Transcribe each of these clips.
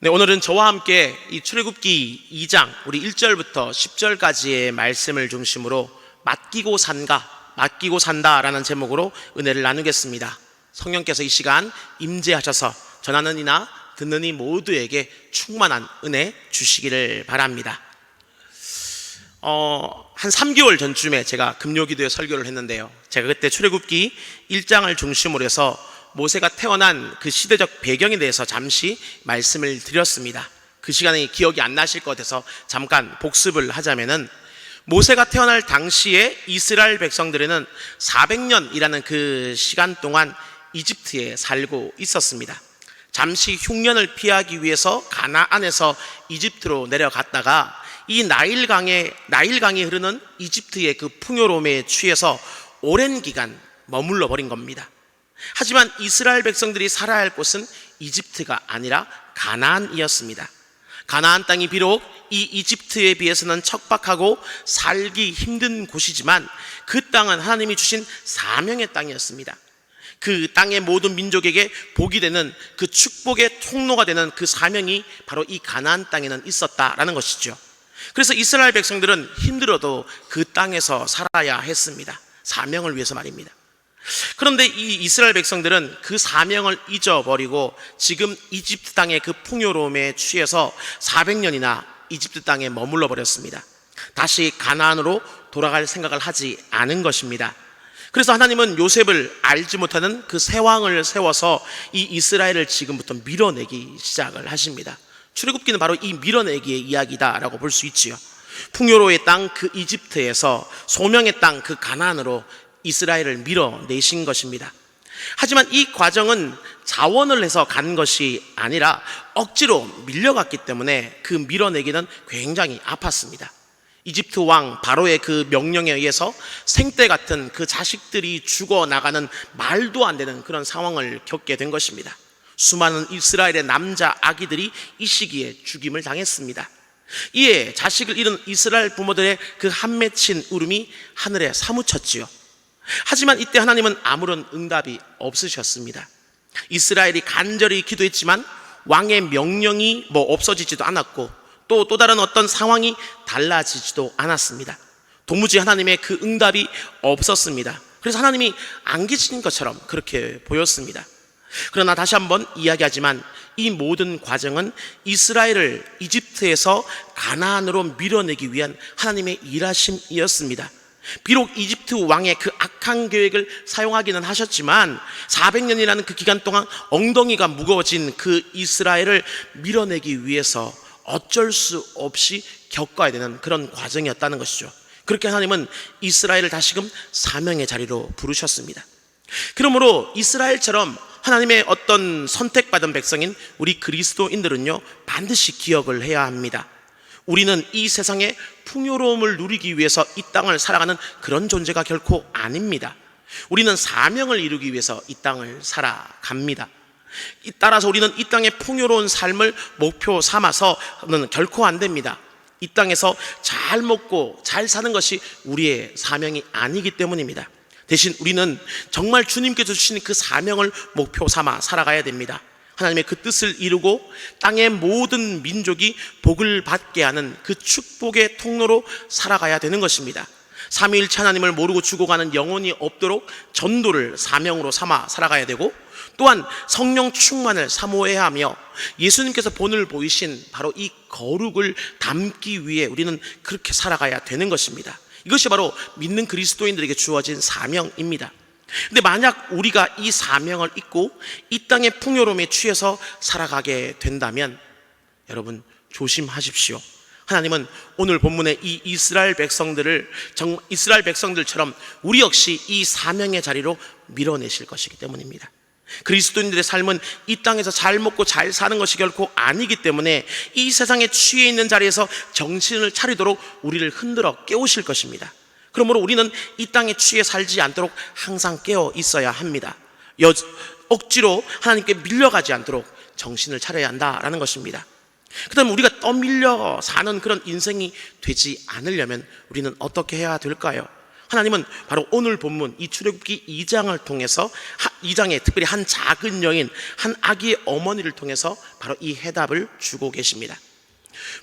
네, 오늘은 저와 함께 이 출애굽기 2장 우리 1절부터 10절까지의 말씀을 중심으로 맡기고 산다라는 제목으로 은혜를 나누겠습니다. 성령께서 이 시간 임재하셔서 전하는 이나 듣는 이 모두에게 충만한 은혜 주시기를 바랍니다. 한 3개월 전쯤에 제가 금요기도에 설교를 했는데요, 제가 그때 출애굽기 1장을 중심으로 해서 모세가 태어난 그 시대적 배경에 대해서 잠시 말씀을 드렸습니다. 그 시간에 기억이 안 나실 것 같아서 잠깐 복습을 하자면은, 모세가 태어날 당시에 이스라엘 백성들에는 400년이라는 그 시간 동안 이집트에 살고 있었습니다. 잠시 흉년을 피하기 위해서 가나안에서 이집트로 내려갔다가 이 나일강에 흐르는 이집트의 그 풍요로움에 취해서 오랜 기간 머물러 버린 겁니다. 하지만 이스라엘 백성들이 살아야 할 곳은 이집트가 아니라 가나안이었습니다. 가나안 땅이 비록 이 이집트에 비해서는 척박하고 살기 힘든 곳이지만 그 땅은 하나님이 주신 사명의 땅이었습니다. 그 땅의 모든 민족에게 복이 되는, 그 축복의 통로가 되는 그 사명이 바로 이 가나안 땅에는 있었다라는 것이죠. 그래서 이스라엘 백성들은 힘들어도 그 땅에서 살아야 했습니다. 사명을 위해서 말입니다. 그런데 이 이스라엘 백성들은 그 사명을 잊어버리고 지금 이집트 땅의 그 풍요로움에 취해서 400년이나 이집트 땅에 머물러 버렸습니다. 다시 가나안으로 돌아갈 생각을 하지 않은 것입니다. 그래서 하나님은 요셉을 알지 못하는 그 새 왕을 세워서 이 이스라엘을 지금부터 밀어내기 시작을 하십니다. 출애굽기는 바로 이 밀어내기의 이야기다라고 볼 수 있지요. 풍요로의 땅 그 이집트에서 소명의 땅 그 가나안으로 이스라엘을 밀어내신 것입니다. 하지만 이 과정은 자원을 해서 간 것이 아니라 억지로 밀려갔기 때문에 그 밀어내기는 굉장히 아팠습니다. 이집트 왕 바로의 그 명령에 의해서 생떼 같은 그 자식들이 죽어나가는 말도 안 되는 그런 상황을 겪게 된 것입니다. 수많은 이스라엘의 남자 아기들이 이 시기에 죽임을 당했습니다. 이에 자식을 잃은 이스라엘 부모들의 그 한 맺힌 울음이 하늘에 사무쳤지요. 하지만 이때 하나님은 아무런 응답이 없으셨습니다. 이스라엘이 간절히 기도했지만 왕의 명령이 없어지지도 않았고 또 다른 어떤 상황이 달라지지도 않았습니다. 도무지 하나님의 그 응답이 없었습니다. 그래서 하나님이 안 계신 것처럼 그렇게 보였습니다. 그러나 다시 한번 이야기하지만 이 모든 과정은 이스라엘을 이집트에서 가나안으로 밀어내기 위한 하나님의 일하심이었습니다. 비록 이집트 왕의 그 악한 계획을 사용하기는 하셨지만 400년이라는 그 기간 동안 엉덩이가 무거워진 그 이스라엘을 밀어내기 위해서 어쩔 수 없이 겪어야 되는 그런 과정이었다는 것이죠. 그렇게 하나님은 이스라엘을 다시금 사명의 자리로 부르셨습니다. 그러므로 이스라엘처럼 하나님의 어떤 선택받은 백성인 우리 그리스도인들은요, 반드시 기억을 해야 합니다. 우리는 이 세상의 풍요로움을 누리기 위해서 이 땅을 살아가는 그런 존재가 결코 아닙니다. 우리는 사명을 이루기 위해서 이 땅을 살아갑니다. 따라서 우리는 이 땅의 풍요로운 삶을 목표 삼아서는 결코 안 됩니다. 이 땅에서 잘 먹고 잘 사는 것이 우리의 사명이 아니기 때문입니다. 대신 우리는 정말 주님께서 주신 그 사명을 목표 삼아 살아가야 됩니다. 하나님의 그 뜻을 이루고 땅의 모든 민족이 복을 받게 하는 그 축복의 통로로 살아가야 되는 것입니다. 삼위일체 하나님을 모르고 죽어가는 영혼이 없도록 전도를 사명으로 삼아 살아가야 되고, 또한 성령 충만을 사모해야 하며 예수님께서 본을 보이신 바로 이 거룩을 담기 위해 우리는 그렇게 살아가야 되는 것입니다. 이것이 바로 믿는 그리스도인들에게 주어진 사명입니다. 근데 만약 우리가 이 사명을 잊고 이 땅의 풍요로움에 취해서 살아가게 된다면 여러분 조심하십시오. 하나님은 오늘 본문의 이 이스라엘 백성들처럼 우리 역시 이 사명의 자리로 밀어내실 것이기 때문입니다. 그리스도인들의 삶은 이 땅에서 잘 먹고 잘 사는 것이 결코 아니기 때문에 이 세상에 취해 있는 자리에서 정신을 차리도록 우리를 흔들어 깨우실 것입니다. 그러므로 우리는 이 땅에 취해 살지 않도록 항상 깨어 있어야 합니다. 억지로 하나님께 밀려가지 않도록 정신을 차려야 한다라는 것입니다. 그 다음에 우리가 떠밀려 사는 그런 인생이 되지 않으려면 우리는 어떻게 해야 될까요? 하나님은 바로 오늘 본문 이 출애굽기 2장을 통해서 2장에 특별히 한 작은 여인, 한 아기의 어머니를 통해서 바로 이 해답을 주고 계십니다.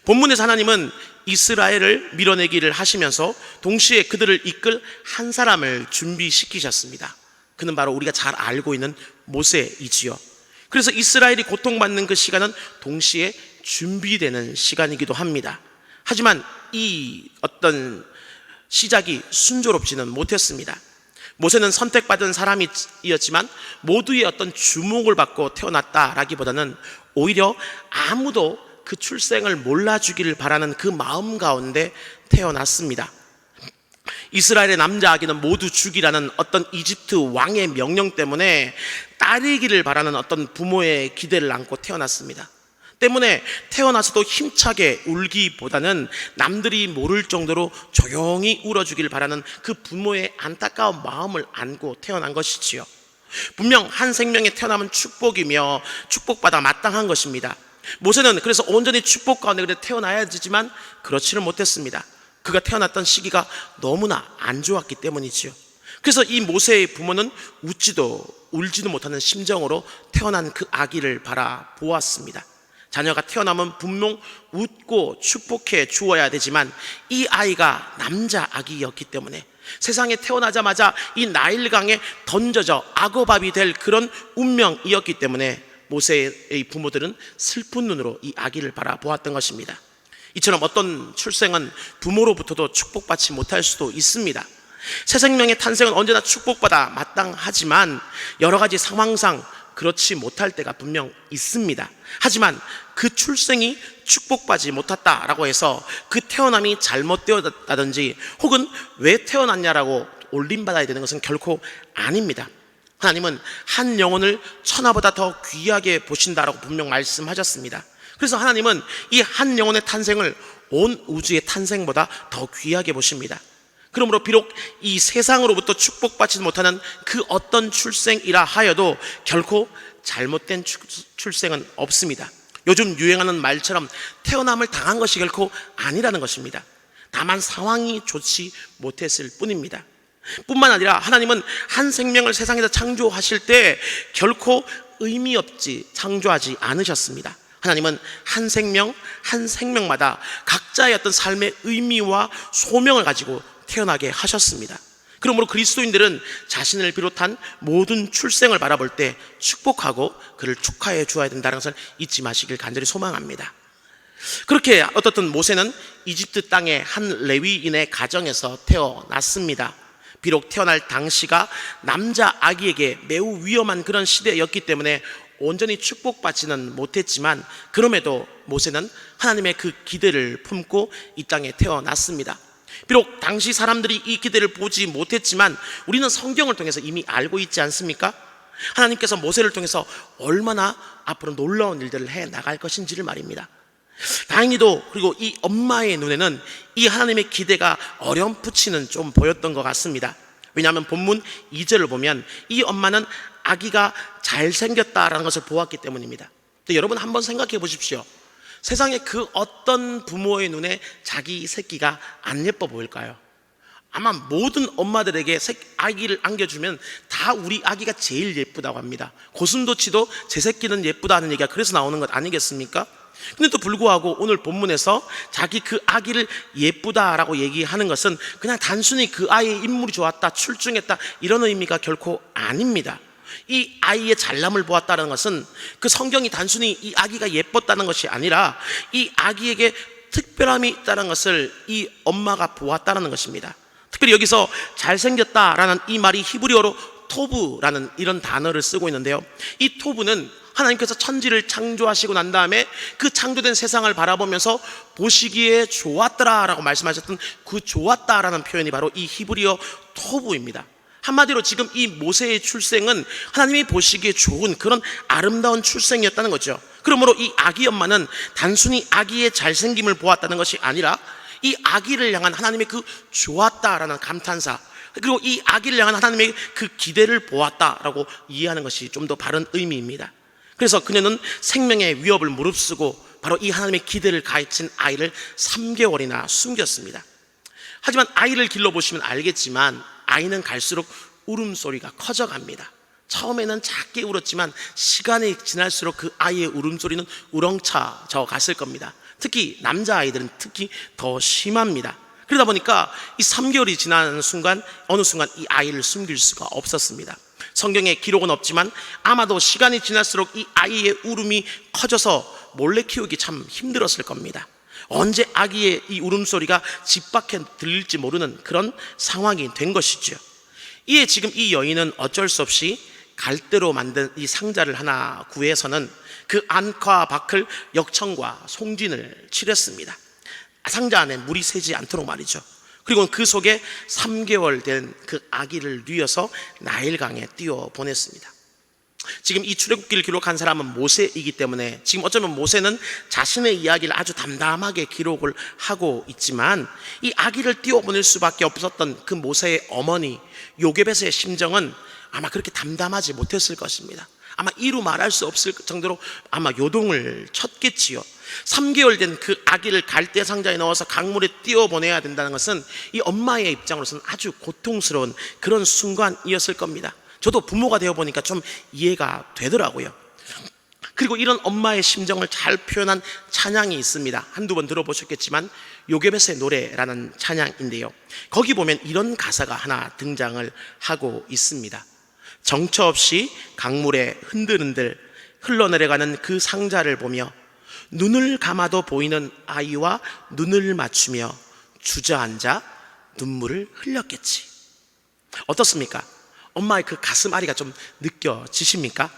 본문에서 하나님은 이스라엘을 밀어내기를 하시면서 동시에 그들을 이끌 한 사람을 준비시키셨습니다. 그는 바로 우리가 잘 알고 있는 모세이지요. 그래서 이스라엘이 고통받는 그 시간은 동시에 준비되는 시간이기도 합니다. 하지만 이 어떤 시작이 순조롭지는 못했습니다. 모세는 선택받은 사람이었지만 모두의 어떤 주목을 받고 태어났다라기보다는 오히려 아무도 그 출생을 몰라주기를 바라는 그 마음 가운데 태어났습니다. 이스라엘의 남자 아기는 모두 죽이라는 어떤 이집트 왕의 명령 때문에 딸이기를 바라는 어떤 부모의 기대를 안고 태어났습니다. 때문에 태어나서도 힘차게 울기보다는 남들이 모를 정도로 조용히 울어주길 바라는 그 부모의 안타까운 마음을 안고 태어난 것이지요. 분명 한 생명에 태어나면 축복이며 축복받아 마땅한 것입니다. 모세는 그래서 온전히 축복 가운데 태어나야 되지만 그렇지를 못했습니다. 그가 태어났던 시기가 너무나 안 좋았기 때문이지요. 그래서 이 모세의 부모는 웃지도 울지도 못하는 심정으로 태어난 그 아기를 바라보았습니다. 자녀가 태어나면 분명 웃고 축복해 주어야 되지만 이 아이가 남자 아기였기 때문에 세상에 태어나자마자 이 나일강에 던져져 악어밥이 될 그런 운명이었기 때문에 모세의 부모들은 슬픈 눈으로 이 아기를 바라보았던 것입니다. 이처럼 어떤 출생은 부모로부터도 축복받지 못할 수도 있습니다. 새 생명의 탄생은 언제나 축복받아 마땅하지만 여러 가지 상황상 그렇지 못할 때가 분명 있습니다. 하지만 그 출생이 축복받지 못했다라고 해서 그 태어남이 잘못되었다든지 혹은 왜 태어났냐라고 올림받아야 되는 것은 결코 아닙니다. 하나님은 한 영혼을 천하보다 더 귀하게 보신다라고 분명 말씀하셨습니다. 그래서 하나님은 이 한 영혼의 탄생을 온 우주의 탄생보다 더 귀하게 보십니다. 그러므로 비록 이 세상으로부터 축복받지 못하는 그 어떤 출생이라 하여도 결코 잘못된 출생은 없습니다. 요즘 유행하는 말처럼 태어남을 당한 것이 결코 아니라는 것입니다. 다만 상황이 좋지 못했을 뿐입니다. 뿐만 아니라 하나님은 한 생명을 세상에서 창조하실 때 결코 의미 없이 창조하지 않으셨습니다. 하나님은 한 생명 한 생명마다 각자의 어떤 삶의 의미와 소명을 가지고 태어나게 하셨습니다. 그러므로 그리스도인들은 자신을 비롯한 모든 출생을 바라볼 때 축복하고 그를 축하해 주어야 된다는 것을 잊지 마시길 간절히 소망합니다. 그렇게 어떻든 모세는 이집트 땅의 한 레위인의 가정에서 태어났습니다. 비록 태어날 당시가 남자 아기에게 매우 위험한 그런 시대였기 때문에 온전히 축복받지는 못했지만 그럼에도 모세는 하나님의 그 기대를 품고 이 땅에 태어났습니다. 비록 당시 사람들이 이 기대를 보지 못했지만 우리는 성경을 통해서 이미 알고 있지 않습니까? 하나님께서 모세를 통해서 얼마나 앞으로 놀라운 일들을 해 나갈 것인지를 말입니다. 다행히도 그리고 이 엄마의 눈에는 이 하나님의 기대가 어렴풋이는 좀 보였던 것 같습니다. 왜냐하면 본문 2절을 보면 이 엄마는 아기가 잘생겼다라는 것을 보았기 때문입니다. 근데 여러분 한번 생각해 보십시오. 세상에 그 어떤 부모의 눈에 자기 새끼가 안 예뻐 보일까요? 아마 모든 엄마들에게 아기를 안겨주면 다 우리 아기가 제일 예쁘다고 합니다. 고슴도치도 제 새끼는 예쁘다는 얘기가 그래서 나오는 것 아니겠습니까? 근데 또 불구하고 오늘 본문에서 자기 그 아기를 예쁘다라고 얘기하는 것은 그냥 단순히 그 아이의 인물이 좋았다, 출중했다 이런 의미가 결코 아닙니다. 이 아이의 잘남을 보았다는 것은 그 성경이 단순히 이 아기가 예뻤다는 것이 아니라 이 아기에게 특별함이 있다는 것을 이 엄마가 보았다는 것입니다. 특별히 여기서 잘생겼다라는 이 말이 히브리어로 토브라는 이런 단어를 쓰고 있는데요, 이 토브는 하나님께서 천지를 창조하시고 난 다음에 그 창조된 세상을 바라보면서 보시기에 좋았더라라고 말씀하셨던 그 좋았다라는 표현이 바로 이 히브리어 토브입니다. 한마디로 지금 이 모세의 출생은 하나님이 보시기에 좋은 그런 아름다운 출생이었다는 거죠. 그러므로 이 아기 엄마는 단순히 아기의 잘생김을 보았다는 것이 아니라 이 아기를 향한 하나님의 그 좋았다라는 감탄사, 그리고 이 아기를 향한 하나님의 그 기대를 보았다라고 이해하는 것이 좀 더 바른 의미입니다. 그래서 그녀는 생명의 위협을 무릅쓰고 바로 이 하나님의 기대를 가해친 아이를 3개월이나 숨겼습니다. 하지만 아이를 길러보시면 알겠지만 아이는 갈수록 울음소리가 커져갑니다. 처음에는 작게 울었지만 시간이 지날수록 그 아이의 울음소리는 우렁차져 갔을 겁니다. 특히 남자아이들은 특히 더 심합니다. 그러다 보니까 이 3개월이 지나는 순간 어느 순간 이 아이를 숨길 수가 없었습니다. 성경에 기록은 없지만 아마도 시간이 지날수록 이 아이의 울음이 커져서 몰래 키우기 참 힘들었을 겁니다. 언제 아기의 이 울음소리가 집 밖에 들릴지 모르는 그런 상황이 된 것이죠. 이에 지금 이 여인은 어쩔 수 없이 갈대로 만든 이 상자를 하나 구해서는 그 안과 밖을 역청과 송진을 칠했습니다. 상자 안에 물이 새지 않도록 말이죠. 그리고 그 속에 3개월 된 그 아기를 뉘어서 나일강에 띄워 보냈습니다. 지금 이 출애굽기를 기록한 사람은 모세이기 때문에 지금 어쩌면 모세는 자신의 이야기를 아주 담담하게 기록을 하고 있지만 이 아기를 띄워보낼 수밖에 없었던 그 모세의 어머니 요게벳의 심정은 아마 그렇게 담담하지 못했을 것입니다. 아마 이루 말할 수 없을 정도로 아마 요동을 쳤겠지요. 3개월 된 그 아기를 갈대 상자에 넣어서 강물에 띄워보내야 된다는 것은 이 엄마의 입장으로서는 아주 고통스러운 그런 순간이었을 겁니다. 저도 부모가 되어 보니까 좀 이해가 되더라고요. 그리고 이런 엄마의 심정을 잘 표현한 찬양이 있습니다. 한두 번 들어보셨겠지만 요게벳의 노래라는 찬양인데요, 거기 보면 이런 가사가 하나 등장을 하고 있습니다. 정처 없이 강물에 흔들흔들 흘러내려가는 그 상자를 보며 눈을 감아도 보이는 아이와 눈을 맞추며 주저앉아 눈물을 흘렸겠지. 어떻습니까? 엄마의 그 가슴앓이가 좀 느껴지십니까?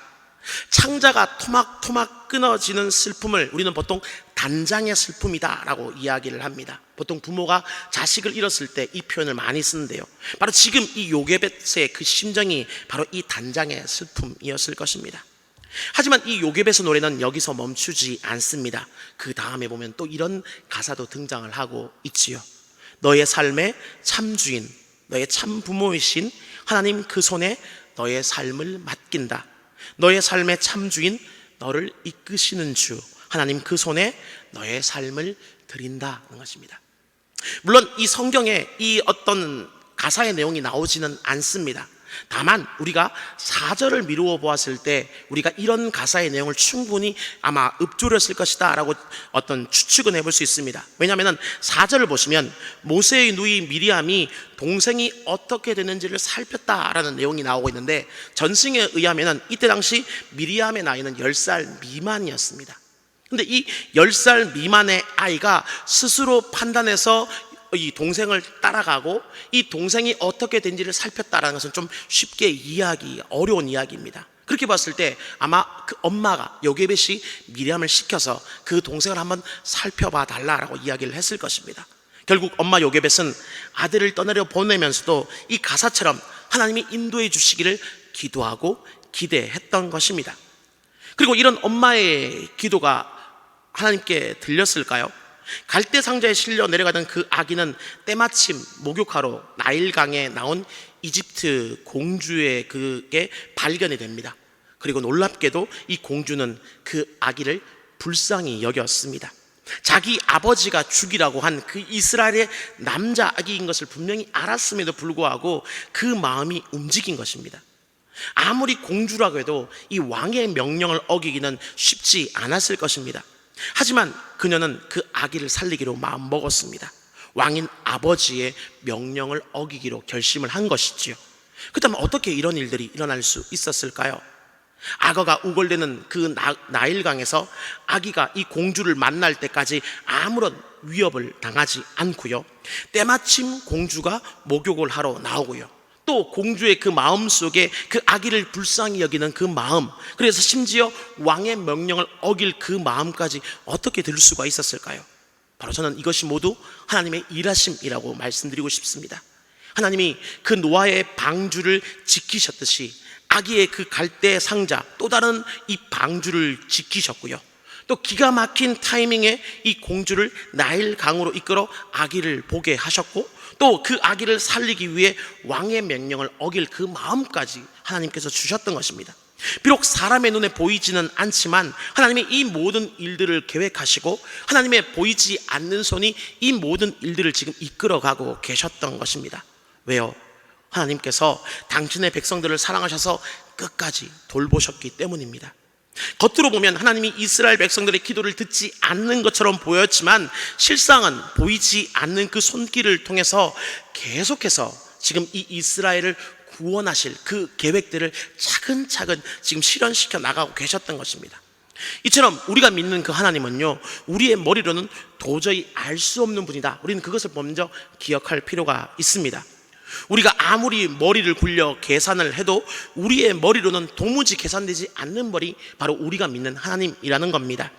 창자가 토막토막 끊어지는 슬픔을 우리는 보통 단장의 슬픔이다 라고 이야기를 합니다. 보통 부모가 자식을 잃었을 때 이 표현을 많이 쓰는데요, 바로 지금 이 요게벳의 그 심정이 바로 이 단장의 슬픔이었을 것입니다. 하지만 이 요게벳의 노래는 여기서 멈추지 않습니다. 그 다음에 보면 또 이런 가사도 등장을 하고 있지요. 너의 삶의 참주인, 너의 참 부모이신 하나님 그 손에 너의 삶을 맡긴다. 너의 삶의 참주인, 너를 이끄시는 주 하나님 그 손에 너의 삶을 드린다는 것입니다. 물론 이 성경에 이 어떤 가사의 내용이 나오지는 않습니다. 다만 우리가 4절을 미루어 보았을 때 우리가 이런 가사의 내용을 충분히 아마 읊조렸을 것이다 라고 어떤 추측은 해볼 수 있습니다. 왜냐하면 4절을 보시면 모세의 누이 미리암이 동생이 어떻게 되는지를 살폈다라는 내용이 나오고 있는데, 전승에 의하면 이때 당시 미리암의 나이는 10살 미만이었습니다. 근데 이 10살 미만의 아이가 스스로 판단해서 이 동생을 따라가고 이 동생이 어떻게 된지를 살폈다라는 것은 좀 쉽게 이해하기 어려운 이야기입니다. 그렇게 봤을 때 아마 그 엄마가 요게벳이 미리암을 시켜서 그 동생을 한번 살펴봐 달라라고 이야기를 했을 것입니다. 결국 엄마 요게벳은 아들을 떠나려 보내면서도 이 가사처럼 하나님이 인도해 주시기를 기도하고 기대했던 것입니다. 그리고 이런 엄마의 기도가 하나님께 들렸을까요? 갈대 상자에 실려 내려가던 그 아기는 때마침 목욕하러 나일강에 나온 이집트 공주의 그게 발견이 됩니다. 그리고 놀랍게도 이 공주는 그 아기를 불쌍히 여겼습니다. 자기 아버지가 죽이라고 한 그 이스라엘의 남자 아기인 것을 분명히 알았음에도 불구하고 그 마음이 움직인 것입니다. 아무리 공주라고 해도 이 왕의 명령을 어기기는 쉽지 않았을 것입니다. 하지만 그녀는 그 아기를 살리기로 마음먹었습니다. 왕인 아버지의 명령을 어기기로 결심을 한 것이지요. 그렇다면 어떻게 이런 일들이 일어날 수 있었을까요? 악어가 우걸대는 그 나일강에서 아기가 이 공주를 만날 때까지 아무런 위협을 당하지 않고요, 때마침 공주가 목욕을 하러 나오고요, 또 공주의 그 마음 속에 그 아기를 불쌍히 여기는 그 마음, 그래서 심지어 왕의 명령을 어길 그 마음까지 어떻게 들 수가 있었을까요? 바로 저는 이것이 모두 하나님의 일하심이라고 말씀드리고 싶습니다. 하나님이 그 노아의 방주를 지키셨듯이 아기의 그 갈대 상자, 또 다른 이 방주를 지키셨고요, 또 기가 막힌 타이밍에 이 공주를 나일 강으로 이끌어 아기를 보게 하셨고, 또 그 아기를 살리기 위해 왕의 명령을 어길 그 마음까지 하나님께서 주셨던 것입니다. 비록 사람의 눈에 보이지는 않지만 하나님의 이 모든 일들을 계획하시고 하나님의 보이지 않는 손이 이 모든 일들을 지금 이끌어가고 계셨던 것입니다. 왜요? 하나님께서 당신의 백성들을 사랑하셔서 끝까지 돌보셨기 때문입니다. 겉으로 보면 하나님이 이스라엘 백성들의 기도를 듣지 않는 것처럼 보였지만 실상은 보이지 않는 그 손길을 통해서 계속해서 지금 이 이스라엘을 구원하실 그 계획들을 차근차근 지금 실현시켜 나가고 계셨던 것입니다. 이처럼 우리가 믿는 그 하나님은요, 우리의 머리로는 도저히 알 수 없는 분이다. 우리는 그것을 먼저 기억할 필요가 있습니다. 우리가 아무리 머리를 굴려 계산을 해도 우리의 머리로는 도무지 계산되지 않는 머리, 바로 우리가 믿는 하나님이라는 겁니다.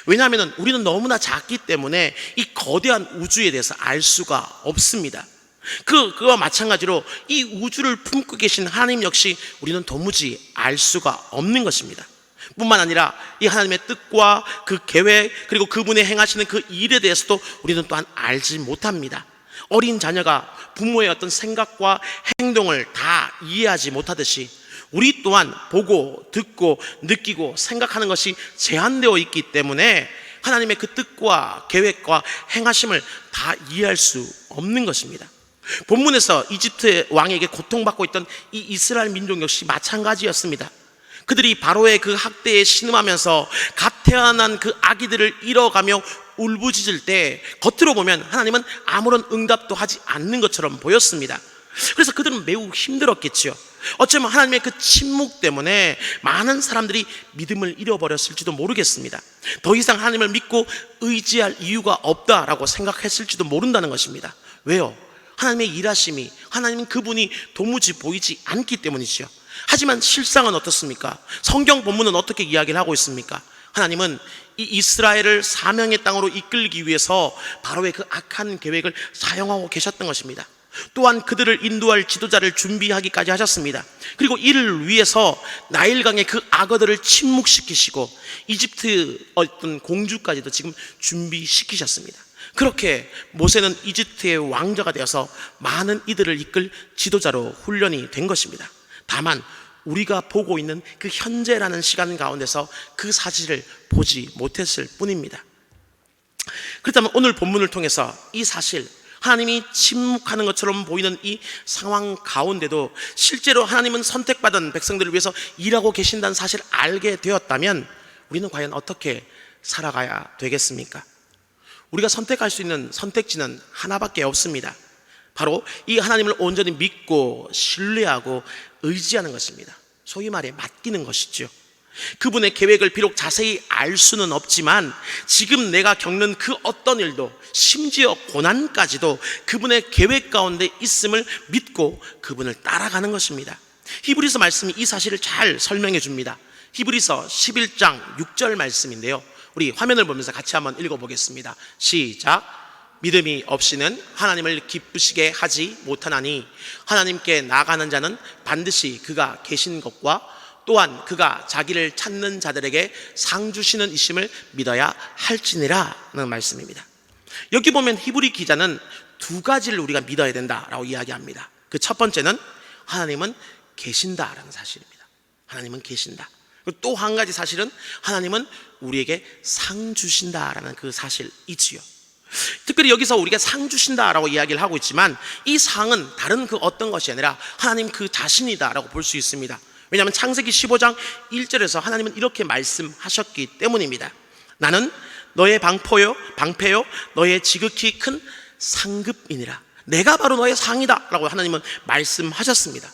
왜냐하면 우리는 너무나 작기 때문에 이 거대한 우주에 대해서 알 수가 없습니다. 그와 마찬가지로 이 우주를 품고 계신 하나님 역시 우리는 도무지 알 수가 없는 것입니다. 뿐만 아니라 이 하나님의 뜻과 그 계획, 그리고 그분이 행하시는 그 일에 대해서도 우리는 또한 알지 못합니다. 어린 자녀가 부모의 어떤 생각과 행동을 다 이해하지 못하듯이 우리 또한 보고 듣고 느끼고 생각하는 것이 제한되어 있기 때문에 하나님의 그 뜻과 계획과 행하심을 다 이해할 수 없는 것입니다. 본문에서 이집트 왕에게 고통받고 있던 이 이스라엘 민족 역시 마찬가지였습니다. 그들이 바로의 그 학대에 신음하면서 갓 태어난 그 아기들을 잃어가며 울부짖을 때 겉으로 보면 하나님은 아무런 응답도 하지 않는 것처럼 보였습니다. 그래서 그들은 매우 힘들었겠죠. 어쩌면 하나님의 그 침묵 때문에 많은 사람들이 믿음을 잃어버렸을지도 모르겠습니다. 더 이상 하나님을 믿고 의지할 이유가 없다라고 생각했을지도 모른다는 것입니다. 왜요? 하나님의 일하심이, 하나님은 그분이 도무지 보이지 않기 때문이죠. 하지만 실상은 어떻습니까? 성경 본문은 어떻게 이야기를 하고 있습니까? 하나님은 이 이스라엘을 사명의 땅으로 이끌기 위해서 바로의 그 악한 계획을 사용하고 계셨던 것입니다. 또한 그들을 인도할 지도자를 준비하기까지 하셨습니다. 그리고 이를 위해서 나일강의 그 악어들을 침묵시키시고 이집트 어떤 공주까지도 지금 준비시키셨습니다. 그렇게 모세는 이집트의 왕자가 되어서 많은 이들을 이끌 지도자로 훈련이 된 것입니다. 다만 우리가 보고 있는 그 현재라는 시간 가운데서 그 사실을 보지 못했을 뿐입니다. 그렇다면 오늘 본문을 통해서 이 사실, 하나님이 침묵하는 것처럼 보이는 이 상황 가운데도 실제로 하나님은 선택받은 백성들을 위해서 일하고 계신다는 사실을 알게 되었다면 우리는 과연 어떻게 살아가야 되겠습니까? 우리가 선택할 수 있는 선택지는 하나밖에 없습니다. 바로 이 하나님을 온전히 믿고 신뢰하고 의지하는 것입니다. 소위 말해 맡기는 것이죠. 그분의 계획을 비록 자세히 알 수는 없지만 지금 내가 겪는 그 어떤 일도, 심지어 고난까지도 그분의 계획 가운데 있음을 믿고 그분을 따라가는 것입니다. 히브리서 말씀이 이 사실을 잘 설명해 줍니다. 히브리서 11장 6절 말씀인데요, 우리 화면을 보면서 같이 한번 읽어보겠습니다. 시작. 믿음이 없이는 하나님을 기쁘시게 하지 못하나니 하나님께 나아가는 자는 반드시 그가 계신 것과 또한 그가 자기를 찾는 자들에게 상 주시는 이심을 믿어야 할지니라 는 말씀입니다. 여기 보면 히브리 기자는 두 가지를 우리가 믿어야 된다라고 이야기합니다. 그 첫 번째는 하나님은 계신다라는 사실입니다. 하나님은 계신다. 또 한 가지 사실은 하나님은 우리에게 상 주신다라는 그 사실이지요. 특별히 여기서 우리가 상 주신다라고 이야기를 하고 있지만 이 상은 다른 그 어떤 것이 아니라 하나님 그 자신이다라고 볼 수 있습니다. 왜냐하면 창세기 15장 1절에서 하나님은 이렇게 말씀하셨기 때문입니다. 나는 너의 방패요 너의 지극히 큰 상급이니라. 내가 바로 너의 상이다 라고 하나님은 말씀하셨습니다.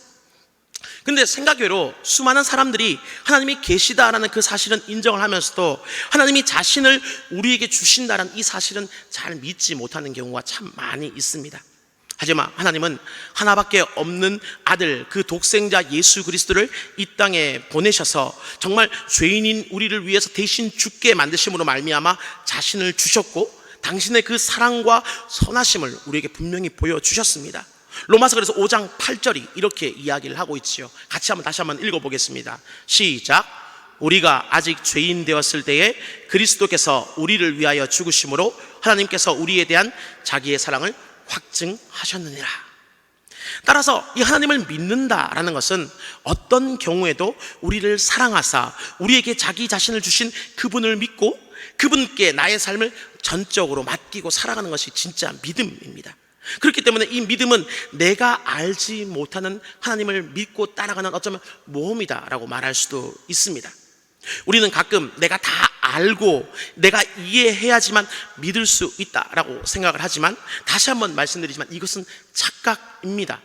근데 생각외로 수많은 사람들이 하나님이 계시다라는 그 사실은 인정을 하면서도 하나님이 자신을 우리에게 주신다라는 이 사실은 잘 믿지 못하는 경우가 참 많이 있습니다. 하지만 하나님은 하나밖에 없는 아들, 그 독생자 예수 그리스도를 이 땅에 보내셔서 정말 죄인인 우리를 위해서 대신 죽게 만드심으로 말미암아 자신을 주셨고 당신의 그 사랑과 선하심을 우리에게 분명히 보여주셨습니다. 로마서 그래서 5장 8절이 이렇게 이야기를 하고 있지요. 같이 다시 한번 읽어보겠습니다. 시작. 우리가 아직 죄인 되었을 때에 그리스도께서 우리를 위하여 죽으심으로 하나님께서 우리에 대한 자기의 사랑을 확증하셨느니라. 따라서 이 하나님을 믿는다라는 것은 어떤 경우에도 우리를 사랑하사 우리에게 자기 자신을 주신 그분을 믿고 그분께 나의 삶을 전적으로 맡기고 살아가는 것이 진짜 믿음입니다. 그렇기 때문에 이 믿음은 내가 알지 못하는 하나님을 믿고 따라가는 어쩌면 모험이다라고 말할 수도 있습니다. 우리는 가끔 내가 다 알고 내가 이해해야지만 믿을 수 있다라고 생각을 하지만, 다시 한번 말씀드리지만 이것은 착각입니다.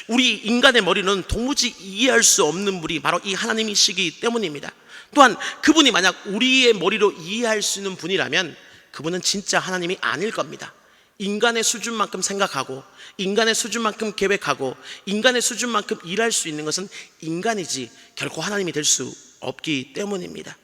우리 인간의 머리는 도무지 이해할 수 없는 분이 바로 이 하나님이시기 때문입니다. 또한 그분이 만약 우리의 머리로 이해할 수 있는 분이라면 그분은 진짜 하나님이 아닐 겁니다. 인간의 수준만큼 생각하고 인간의 수준만큼 계획하고 인간의 수준만큼 일할 수 있는 것은 인간이지 결코 하나님이 될 수 없기 때문입니다.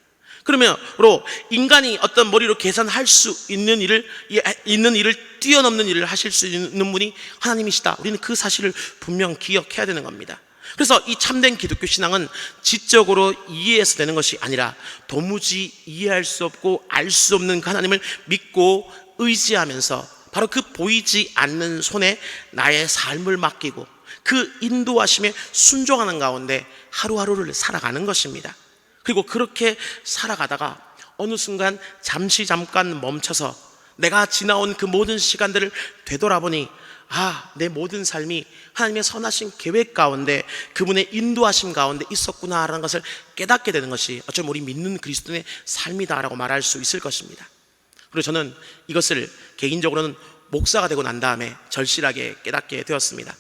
그러므로 인간이 어떤 머리로 계산할 수 있는 일을 뛰어넘는 일을 하실 수 있는 분이 하나님이시다. 우리는 그 사실을 분명 기억해야 되는 겁니다. 그래서 이 참된 기독교 신앙은 지적으로 이해해서 되는 것이 아니라 도무지 이해할 수 없고 알 수 없는 그 하나님을 믿고 의지하면서 바로 그 보이지 않는 손에 나의 삶을 맡기고 그 인도하심에 순종하는 가운데 하루하루를 살아가는 것입니다. 그리고 그렇게 살아가다가 어느 순간 잠깐 멈춰서 내가 지나온 그 모든 시간들을 되돌아보니 내 모든 삶이 하나님의 선하신 계획 가운데 그분의 인도하심 가운데 있었구나라는 것을 깨닫게 되는 것이 어쩌면 우리 믿는 그리스도인의 삶이다라고 말할 수 있을 것입니다. 그리고 저는 이것을 개인적으로는 목사가 되고 난 다음에 절실하게 깨닫게 되었습니다.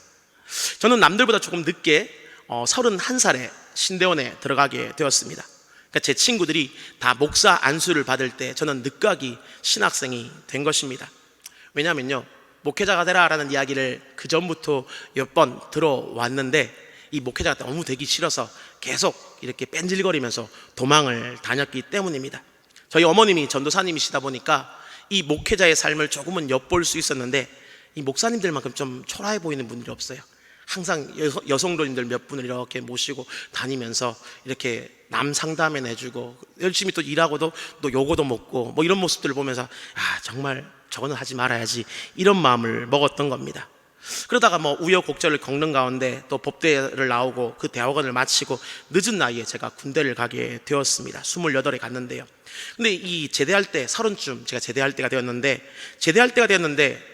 저는 남들보다 조금 늦게 31살에 신대원에 들어가게 되었습니다. 그러니까 제 친구들이 다 목사 안수를 받을 때 저는 늦가기 신학생이 된 것입니다. 왜냐하면요, 목회자가 되라라는 이야기를 그 전부터 몇 번 들어왔는데 이 목회자가 너무 되기 싫어서 계속 이렇게 뺀질거리면서 도망을 다녔기 때문입니다. 저희 어머님이 전도사님이시다 보니까 이 목회자의 삶을 조금은 엿볼 수 있었는데 이 목사님들만큼 좀 초라해 보이는 분들이 없어요. 항상 여성도님들 몇 분을 이렇게 모시고 다니면서 이렇게 남 상담해 내주고 열심히 또 일하고도 또 요거도 먹고 뭐 이런 모습들을 보면서 정말 저거는 하지 말아야지 이런 마음을 먹었던 겁니다. 그러다가 뭐 우여곡절을 겪는 가운데 또 법대를 나오고 그 대학원을 마치고 늦은 나이에 제가 군대를 가게 되었습니다. 28에 갔는데요. 근데 이 제대할 때 30쯤 제가 제대할 때가 되었는데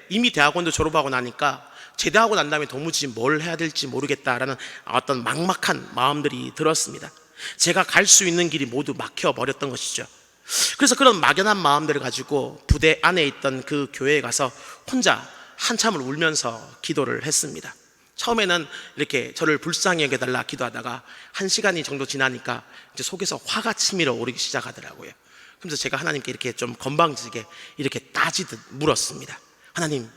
이미 대학원도 졸업하고 나니까 제대하고 난 다음에 도무지 뭘 해야 될지 모르겠다라는 어떤 막막한 마음들이 들었습니다. 제가 갈 수 있는 길이 모두 막혀버렸던 것이죠. 그래서 그런 막연한 마음들을 가지고 부대 안에 있던 그 교회에 가서 혼자 한참을 울면서 기도를 했습니다. 처음에는 이렇게 저를 불쌍히 여겨달라 기도하다가 1시간이 정도 지나니까 이제 속에서 화가 치밀어 오르기 시작하더라고요. 그래서 제가 하나님께 이렇게 좀 건방지게 이렇게 따지듯 물었습니다. 하나님,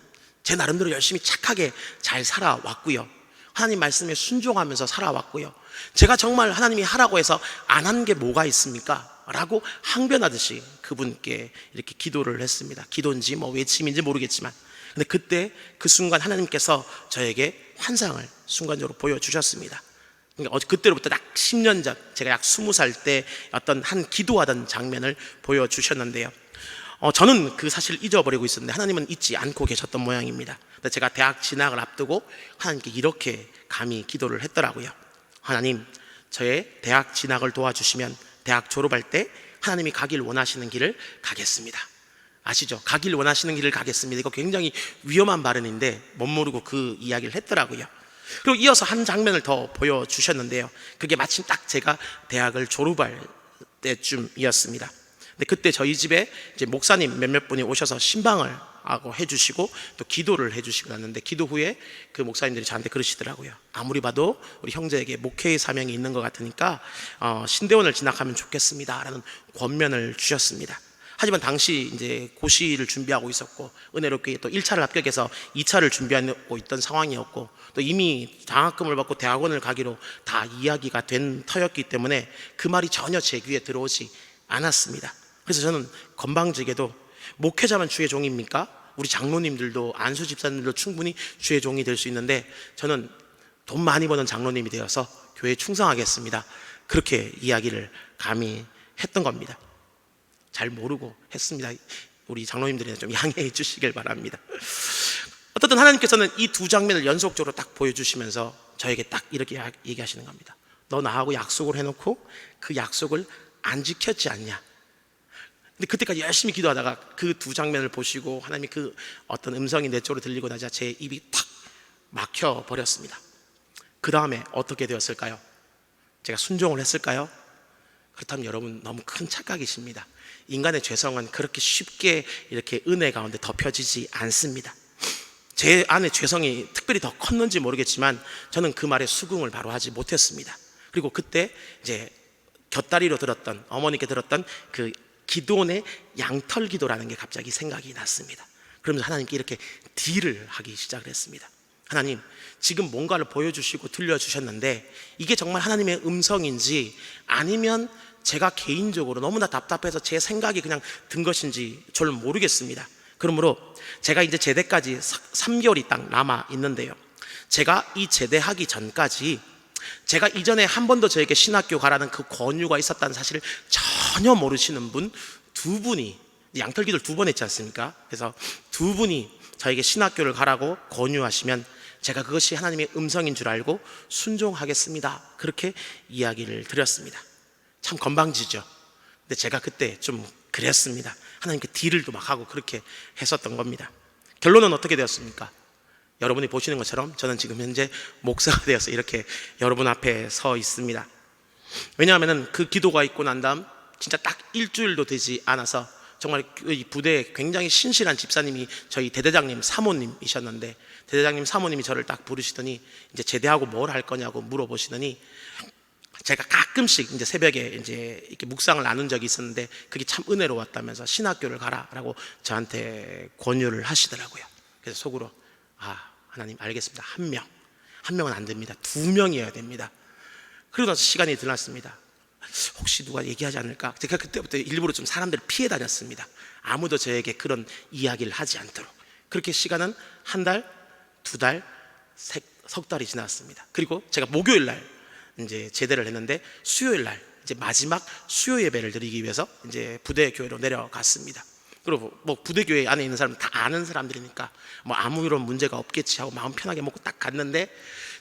제 나름대로 열심히 착하게 잘 살아왔고요, 하나님 말씀에 순종하면서 살아왔고요, 제가 정말 하나님이 하라고 해서 안 한 게 뭐가 있습니까? 라고 항변하듯이 그분께 이렇게 기도를 했습니다. 기도인지 뭐 외침인지 모르겠지만, 근데 그때 그 순간 하나님께서 저에게 환상을 순간적으로 보여주셨습니다. 그러니까 그때로부터 약 10년 전, 제가 약 20살 때 어떤 한 기도하던 장면을 보여주셨는데요. 저는 그 사실을 잊어버리고 있었는데 하나님은 잊지 않고 계셨던 모양입니다. 제가 대학 진학을 앞두고 하나님께 이렇게 감히 기도를 했더라고요. 하나님, 저의 대학 진학을 도와주시면 대학 졸업할 때 하나님이 가길 원하시는 길을 가겠습니다. 아시죠? 가길 원하시는 길을 가겠습니다. 이거 굉장히 위험한 발언인데 못 모르고 그 이야기를 했더라고요. 그리고 이어서 한 장면을 더 보여주셨는데요. 그게 마침 딱 제가 대학을 졸업할 때쯤이었습니다. 근데 그때 저희 집에 이제 목사님 몇몇 분이 오셔서 신방을 하고 해주시고 또 기도를 해주시고 났는데, 기도 후에 그 목사님들이 저한테 그러시더라고요. 아무리 봐도 우리 형제에게 목회의 사명이 있는 것 같으니까 신대원을 진학하면 좋겠습니다 라는 권면을 주셨습니다. 하지만 당시 이제 고시를 준비하고 있었고 은혜롭게 또 1차를 합격해서 2차를 준비하고 있던 상황이었고 또 이미 장학금을 받고 대학원을 가기로 다 이야기가 된 터였기 때문에 그 말이 전혀 제 귀에 들어오지 않았습니다. 그래서 저는 건방지게도 목회자만 주의 종입니까? 우리 장로님들도 안수 집사님들도 충분히 주의 종이 될 수 있는데 저는 돈 많이 버는 장로님이 되어서 교회에 충성하겠습니다, 그렇게 이야기를 감히 했던 겁니다. 잘 모르고 했습니다. 우리 장로님들이 좀 양해해 주시길 바랍니다. 어떻든 하나님께서는 이 두 장면을 연속적으로 딱 보여주시면서 저에게 딱 이렇게 얘기하시는 겁니다. 너 나하고 약속을 해놓고 그 약속을 안 지켰지 않냐. 근데 그때까지 열심히 기도하다가 그 두 장면을 보시고 하나님이 그 어떤 음성이 내 쪽으로 들리고 나자 제 입이 탁 막혀 버렸습니다. 그 다음에 어떻게 되었을까요? 제가 순종을 했을까요? 그렇다면 여러분 너무 큰 착각이십니다. 인간의 죄성은 그렇게 쉽게 이렇게 은혜 가운데 덮여지지 않습니다. 제 안에 죄성이 특별히 더 컸는지 모르겠지만 저는 그 말에 수긍을 바로 하지 못했습니다. 그리고 그때 이제 곁다리로 들었던, 어머니께 들었던 그 기도원의 양털 기도라는 게 갑자기 생각이 났습니다. 그러면서 하나님께 이렇게 딜을 하기 시작을 했습니다. 하나님, 지금 뭔가를 보여주시고 들려주셨는데 이게 정말 하나님의 음성인지 아니면 제가 개인적으로 너무나 답답해서 제 생각이 그냥 든 것인지 저는 모르겠습니다. 그러므로 제가 이제 제대까지 3개월이 딱 남아 있는데요, 제가 이 제대하기 전까지 제가 이전에 한 번도 저에게 신학교 가라는 그 권유가 있었다는 사실을 전혀 모르시는 분 두 분이, 양털 기도를 2번 했지 않습니까? 그래서 두 분이 저에게 신학교를 가라고 권유하시면 제가 그것이 하나님의 음성인 줄 알고 순종하겠습니다, 그렇게 이야기를 드렸습니다. 참 건방지죠. 근데 제가 그때 좀 그랬습니다. 하나님께 딜을 또 막 하고 그렇게 했었던 겁니다. 결론은 어떻게 되었습니까? 여러분이 보시는 것처럼 저는 지금 현재 목사가 되어서 이렇게 여러분 앞에 서 있습니다. 왜냐하면 그 기도가 있고 난 다음 진짜 딱 일주일도 되지 않아서 정말 이 부대에 굉장히 신실한 집사님이 저희 대대장님 사모님이셨는데, 대대장님 사모님이 저를 딱 부르시더니 이제 제대하고 뭘 할 거냐고 물어보시더니 제가 가끔씩 이제 새벽에 이제 이렇게 묵상을 나눈 적이 있었는데 그게 참 은혜로웠다면서 신학교를 가라라고 저한테 권유를 하시더라고요. 그래서 속으로 하나님 알겠습니다. 한 명은 안 됩니다. 2명이어야 됩니다. 그러고 나서 시간이 지났습니다. 혹시 누가 얘기하지 않을까? 제가 그때부터 일부러 좀 사람들을 피해 다녔습니다. 아무도 저에게 그런 이야기를 하지 않도록. 그렇게 시간은 1달, 2달, 석 달이 지났습니다. 그리고 제가 목요일 날 이제 제대를 했는데 수요일 날 이제 마지막 수요 예배를 드리기 위해서 이제 부대 교회로 내려갔습니다. 그리고 뭐 부대 교회 안에 있는 사람은 다 아는 사람들이니까 뭐 아무런 문제가 없겠지 하고 마음 편하게 먹고 딱 갔는데,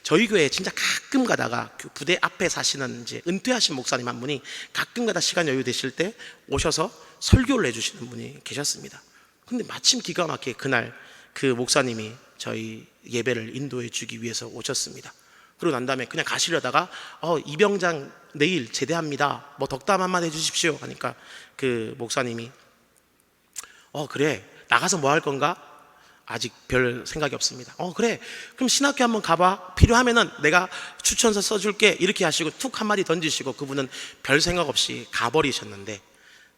저희 교회에 진짜 가끔 가다가 그 부대 앞에 사시는 이제 은퇴하신 목사님 한 분이 가끔 가다 시간 여유 되실 때 오셔서 설교를 해주시는 분이 계셨습니다. 근데 마침 기가 막히게 그날 그 목사님이 저희 예배를 인도해 주기 위해서 오셨습니다. 그러고 난 다음에 그냥 가시려다가 이병장 내일 제대합니다, 뭐 덕담 한마디 해주십시오 하니까 그 목사님이 그래, 나가서 뭐 할 건가? 아직 별 생각이 없습니다. 그래, 그럼 신학교 한번 가봐, 필요하면은 내가 추천서 써줄게, 이렇게 하시고 툭 한마디 던지시고 그분은 별 생각 없이 가버리셨는데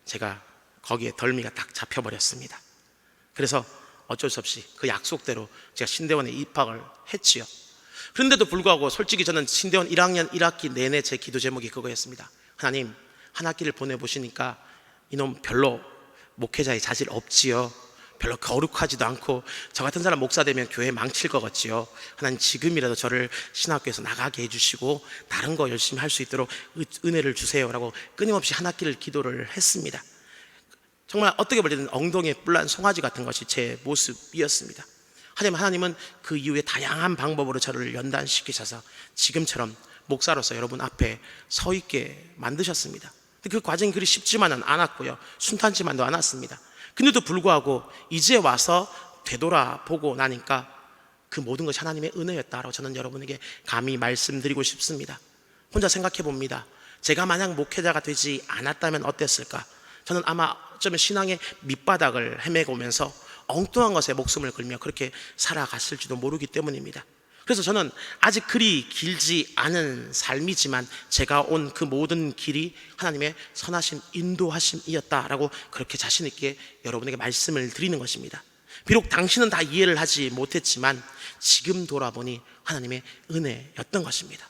제가 거기에 덜미가 딱 잡혀버렸습니다. 그래서 어쩔 수 없이 그 약속대로 제가 신대원에 입학을 했지요. 그런데도 불구하고 솔직히 저는 신대원 1학년 1학기 내내 제 기도 제목이 그거였습니다. 하나님, 한 학기를 보내보시니까 이놈 별로 목회자의 자질 없지요, 별로 거룩하지도 않고 저 같은 사람 목사 되면 교회 망칠 것 같지요. 하나님, 지금이라도 저를 신학교에서 나가게 해주시고 다른 거 열심히 할 수 있도록 은혜를 주세요라고 끊임없이 한 학기를 기도를 했습니다. 정말 어떻게 볼 때는 엉덩이에 뿔난 송아지 같은 것이 제 모습이었습니다. 하지만 하나님은 그 이후에 다양한 방법으로 저를 연단시키셔서 지금처럼 목사로서 여러분 앞에 서 있게 만드셨습니다. 그 과정이 그리 쉽지만은 않았고요, 순탄치만도 않았습니다. 근데도 불구하고 이제 와서 되돌아보고 나니까 그 모든 것이 하나님의 은혜였다라고 저는 여러분에게 감히 말씀드리고 싶습니다. 혼자 생각해 봅니다. 제가 만약 목회자가 되지 않았다면 어땠을까? 저는 아마 어쩌면 신앙의 밑바닥을 헤매고 오면서 엉뚱한 것에 목숨을 걸며 그렇게 살아갔을지도 모르기 때문입니다. 그래서 저는 아직 그리 길지 않은 삶이지만 제가 온 그 모든 길이 하나님의 선하심 인도하심이었다라고 그렇게 자신 있게 여러분에게 말씀을 드리는 것입니다. 비록 당신은 다 이해를 하지 못했지만 지금 돌아보니 하나님의 은혜였던 것입니다.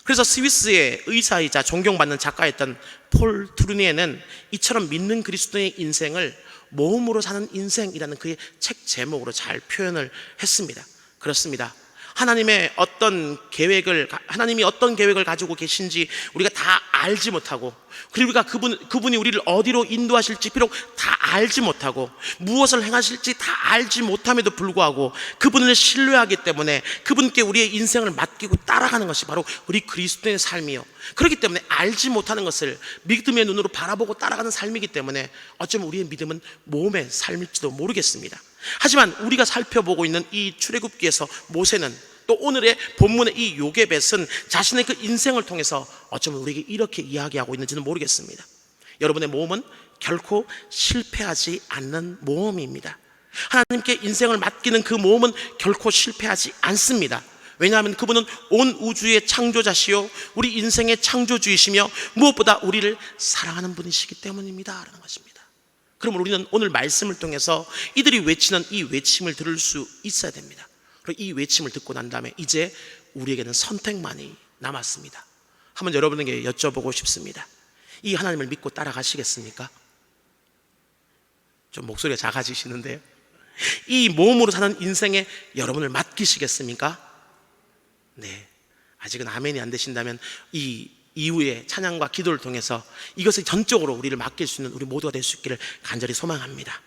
그래서 스위스의 의사이자 존경받는 작가였던 폴 트루니에는 이처럼 믿는 그리스도의 인생을 모험으로 사는 인생이라는 그의 책 제목으로 잘 표현을 했습니다. 그렇습니다. 하나님이 어떤 계획을 가지고 계신지 우리가 다 알지 못하고, 그리고 우리가 그분이 우리를 어디로 인도하실지 비록 다 알지 못하고, 무엇을 행하실지 다 알지 못함에도 불구하고 그분을 신뢰하기 때문에 그분께 우리의 인생을 맡기고 따라가는 것이 바로 우리 그리스도의 삶이요, 그렇기 때문에 알지 못하는 것을 믿음의 눈으로 바라보고 따라가는 삶이기 때문에 어쩌면 우리의 믿음은 모험의 삶일지도 모르겠습니다. 하지만 우리가 살펴보고 있는 이 출애굽기에서 모세는, 또 오늘의 본문의 이 요게벳은 자신의 그 인생을 통해서 어쩌면 우리에게 이렇게 이야기하고 있는지는 모르겠습니다. 여러분의 모험은 결코 실패하지 않는 모험입니다. 하나님께 인생을 맡기는 그 모험은 결코 실패하지 않습니다. 왜냐하면 그분은 온 우주의 창조자시요 우리 인생의 창조주이시며 무엇보다 우리를 사랑하는 분이시기 때문입니다 라는 것입니다. 그러면 우리는 오늘 말씀을 통해서 이들이 외치는 이 외침을 들을 수 있어야 됩니다. 그리고 이 외침을 듣고 난 다음에 이제 우리에게는 선택만이 남았습니다. 한번 여러분에게 여쭤보고 싶습니다. 이 하나님을 믿고 따라가시겠습니까? 좀 목소리가 작아지시는데요. 이 모험으로 사는 인생에 여러분을 맡기시겠습니까? 네, 아직은 아멘이 안 되신다면 이 이후에 찬양과 기도를 통해서 이것을 전적으로 우리를 맡길 수 있는 우리 모두가 될 수 있기를 간절히 소망합니다.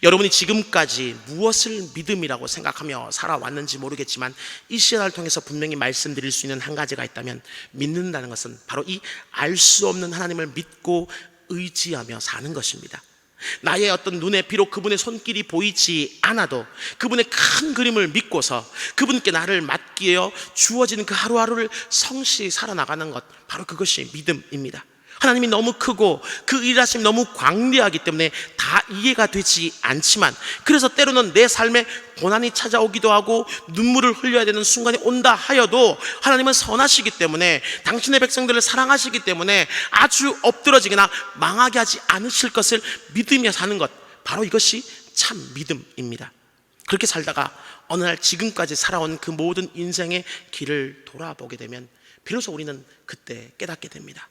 여러분이 지금까지 무엇을 믿음이라고 생각하며 살아왔는지 모르겠지만 이 시간을 통해서 분명히 말씀드릴 수 있는 한 가지가 있다면, 믿는다는 것은 바로 이 알 수 없는 하나님을 믿고 의지하며 사는 것입니다. 나의 어떤 눈에 비록 그분의 손길이 보이지 않아도 그분의 큰 그림을 믿고서 그분께 나를 맡기어 주어지는 그 하루하루를 성실히 살아나가는 것, 바로 그것이 믿음입니다. 하나님이 너무 크고 그 일하심이 너무 광대하기 때문에 다 이해가 되지 않지만, 그래서 때로는 내 삶에 고난이 찾아오기도 하고 눈물을 흘려야 되는 순간이 온다 하여도 하나님은 선하시기 때문에, 당신의 백성들을 사랑하시기 때문에 아주 엎드러지거나 망하게 하지 않으실 것을 믿으며 사는 것, 바로 이것이 참 믿음입니다. 그렇게 살다가 어느 날 지금까지 살아온 그 모든 인생의 길을 돌아보게 되면 비로소 우리는 그때 깨닫게 됩니다.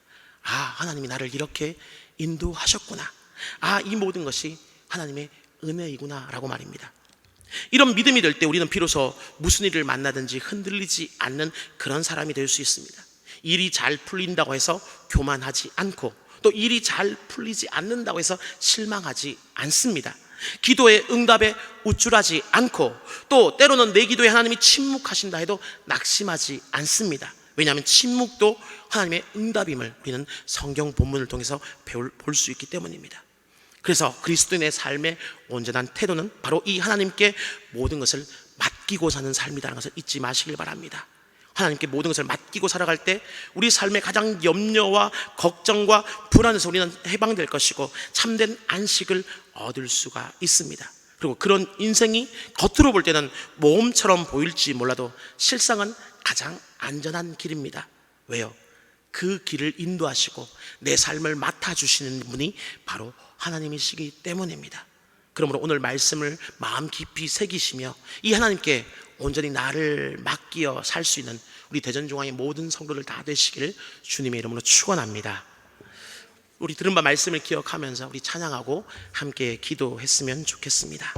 아, 하나님이 나를 이렇게 인도하셨구나. 아, 이 모든 것이 하나님의 은혜이구나 라고 말입니다. 이런 믿음이 될 때 우리는 비로소 무슨 일을 만나든지 흔들리지 않는 그런 사람이 될 수 있습니다. 일이 잘 풀린다고 해서 교만하지 않고, 또 일이 잘 풀리지 않는다고 해서 실망하지 않습니다. 기도의 응답에 우쭐하지 않고, 또 때로는 내 기도에 하나님이 침묵하신다 해도 낙심하지 않습니다. 왜냐하면 침묵도 하나님의 응답임을 우리는 성경 본문을 통해서 볼 수 있기 때문입니다. 그래서 그리스도인의 삶의 온전한 태도는 바로 이 하나님께 모든 것을 맡기고 사는 삶이라는 것을 잊지 마시길 바랍니다. 하나님께 모든 것을 맡기고 살아갈 때 우리 삶의 가장 염려와 걱정과 불안에서 우리는 해방될 것이고 참된 안식을 얻을 수가 있습니다. 그리고 그런 인생이 겉으로 볼 때는 모험처럼 보일지 몰라도 실상은 가장 안전한 길입니다. 왜요? 그 길을 인도하시고 내 삶을 맡아주시는 분이 바로 하나님이시기 때문입니다. 그러므로 오늘 말씀을 마음 깊이 새기시며 이 하나님께 온전히 나를 맡기어 살 수 있는 우리 대전중앙의 모든 성도들 다 되시기를 주님의 이름으로 축원합니다. 우리 들은 바 말씀을 기억하면서 우리 찬양하고 함께 기도했으면 좋겠습니다.